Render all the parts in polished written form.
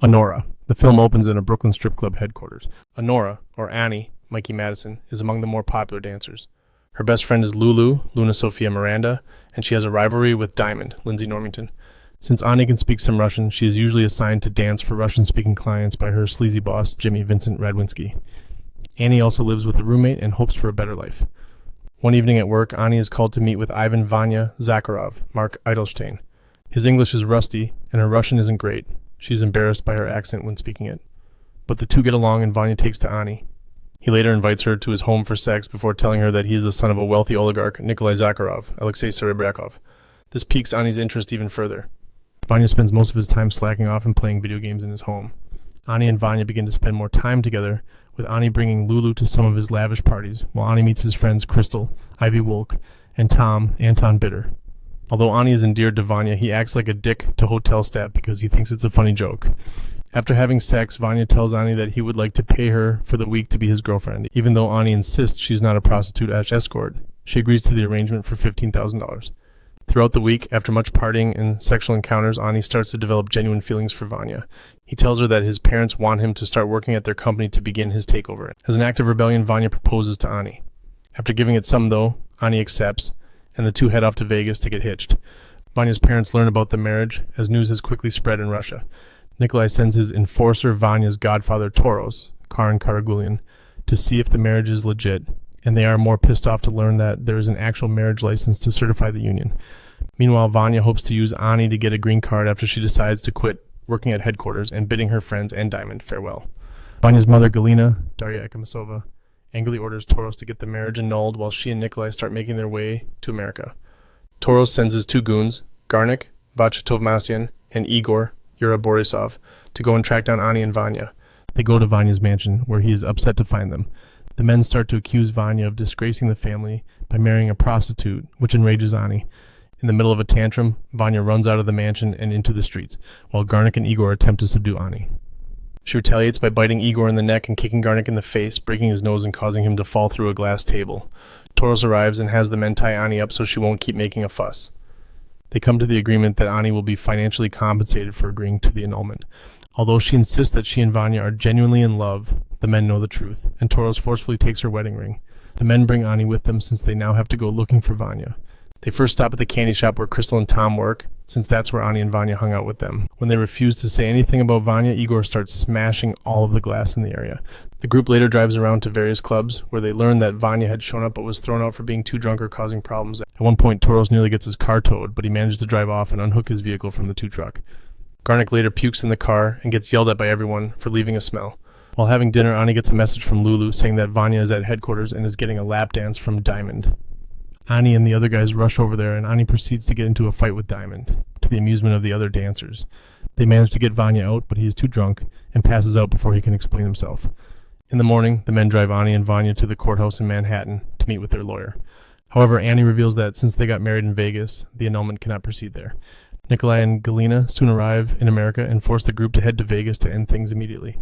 Anora. The film opens in a Brooklyn strip club headquarters. Anora, or Annie, Mikey Madison, is among the more popular dancers. Her best friend is Lulu, Luna Sophia Miranda, and she has a rivalry with Diamond, Lindsay Normington. Since Annie can speak some Russian, she is usually assigned to dance for Russian-speaking clients by her sleazy boss, Jimmy Vincent Radwinski. Annie also lives with a roommate and hopes for a better life. One evening at work, Annie is called to meet with Ivan Vanya Zakharov, Mark Eidelstein. His English is rusty, and her Russian isn't great. She's embarrassed by her accent when speaking it. But the two get along, and Vanya takes to Annie. He later invites her to his home for sex before telling her that he is the son of a wealthy oligarch, Nikolai Zakharov, Alexei Serebryakov. This piques Annie's interest even further. Vanya spends most of his time slacking off and playing video games in his home. Annie and Vanya begin to spend more time together, with Annie bringing Lulu to some of his lavish parties, while Annie meets his friends Crystal, Ivy Wolk, and Tom, Anton Bitter. Although Annie is endeared to Vanya, he acts like a dick to hotel staff because he thinks it's a funny joke. After having sex, Vanya tells Annie that he would like to pay her for the week to be his girlfriend, even though Annie insists she's not a prostitute escort. She agrees to the arrangement for $15,000. Throughout the week, after much partying and sexual encounters, Annie starts to develop genuine feelings for Vanya. He tells her that his parents want him to start working at their company to begin his takeover. As an act of rebellion, Vanya proposes to Annie. After giving it some, though, Annie accepts, and the two head off to Vegas to get hitched. Vanya's parents learn about the marriage, as news has quickly spread in Russia. Nikolai sends his enforcer, Vanya's godfather, Toros, Karan Karagulian, to see if the marriage is legit, and they are more pissed off to learn that there is an actual marriage license to certify the union. Meanwhile, Vanya hopes to use Annie to get a green card after she decides to quit working at headquarters and bidding her friends and Diamond farewell. Vanya's mother, Galina, Darya Ekimasova, angrily orders Toros to get the marriage annulled while she and Nikolai start making their way to America. Toros sends his two goons, Garnik, Vachetovmasyan, and Igor, Yura Borisov, to go and track down Annie and Vanya. They go to Vanya's mansion, where he is upset to find them. The men start to accuse Vanya of disgracing the family by marrying a prostitute, which enrages Annie. In the middle of a tantrum, Vanya runs out of the mansion and into the streets, while Garnik and Igor attempt to subdue Annie. She retaliates by biting Igor in the neck and kicking Garnik in the face, breaking his nose and causing him to fall through a glass table. Toros arrives and has the men tie Annie up so she won't keep making a fuss. They come to the agreement that Annie will be financially compensated for agreeing to the annulment. Although she insists that she and Vanya are genuinely in love, the men know the truth, and Toros forcefully takes her wedding ring. The men bring Annie with them since they now have to go looking for Vanya. They first stop at the candy shop where Crystal and Tom work, since that's where Annie and Vanya hung out with them. When they refuse to say anything about Vanya, Igor starts smashing all of the glass in the area. The group later drives around to various clubs, where they learn that Vanya had shown up but was thrown out for being too drunk or causing problems. At one point, Toros nearly gets his car towed, but he manages to drive off and unhook his vehicle from the tow truck. Garnik later pukes in the car and gets yelled at by everyone for leaving a smell. While having dinner, Annie gets a message from Lulu saying that Vanya is at headquarters and is getting a lap dance from Diamond. Annie and the other guys rush over there, and Annie proceeds to get into a fight with Diamond, to the amusement of the other dancers. They manage to get Vanya out, but he is too drunk and passes out before he can explain himself. In the morning, the men drive Annie and Vanya to the courthouse in Manhattan to meet with their lawyer. However, Annie reveals that since they got married in Vegas, the annulment cannot proceed there. Nikolai and Galina soon arrive in America and force the group to head to Vegas to end things immediately.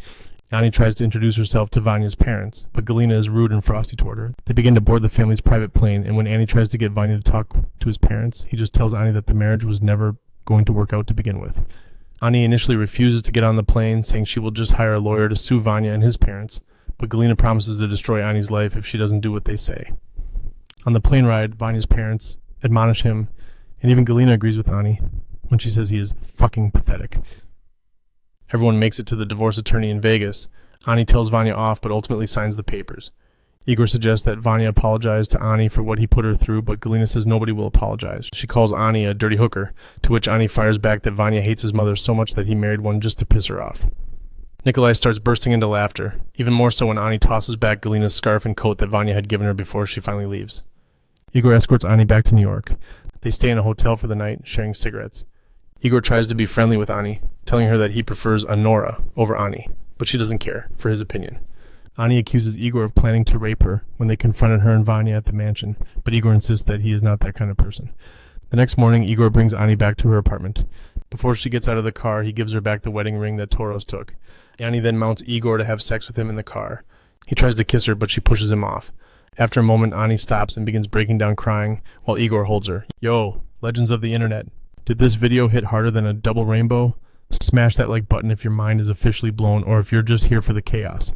Annie tries to introduce herself to Vanya's parents, but Galina is rude and frosty toward her. They begin to board the family's private plane, and when Annie tries to get Vanya to talk to his parents, he just tells Annie that the marriage was never going to work out to begin with. Annie initially refuses to get on the plane, saying she will just hire a lawyer to sue Vanya and his parents, but Galina promises to destroy Annie's life if she doesn't do what they say. On the plane ride, Vanya's parents admonish him, and even Galina agrees with Annie when she says he is fucking pathetic. Everyone makes it to the divorce attorney in Vegas. Annie tells Vanya off, but ultimately signs the papers. Igor suggests that Vanya apologize to Annie for what he put her through, but Galina says nobody will apologize. She calls Annie a dirty hooker, to which Annie fires back that Vanya hates his mother so much that he married one just to piss her off. Nikolai starts bursting into laughter, even more so when Annie tosses back Galina's scarf and coat that Vanya had given her before she finally leaves. Igor escorts Annie back to New York. They stay in a hotel for the night, sharing cigarettes. Igor tries to be friendly with Annie, telling her that he prefers Anora over Annie, but she doesn't care, for his opinion. Annie accuses Igor of planning to rape her when they confronted her and Vanya at the mansion, but Igor insists that he is not that kind of person. The next morning, Igor brings Annie back to her apartment. Before she gets out of the car, he gives her back the wedding ring that Toros took. Annie then mounts Igor to have sex with him in the car. He tries to kiss her, but she pushes him off. After a moment, Annie stops and begins breaking down crying, while Igor holds her. Yo, legends of the internet. Did this video hit harder than a double rainbow? Smash that like button if your mind is officially blown or if you're just here for the chaos.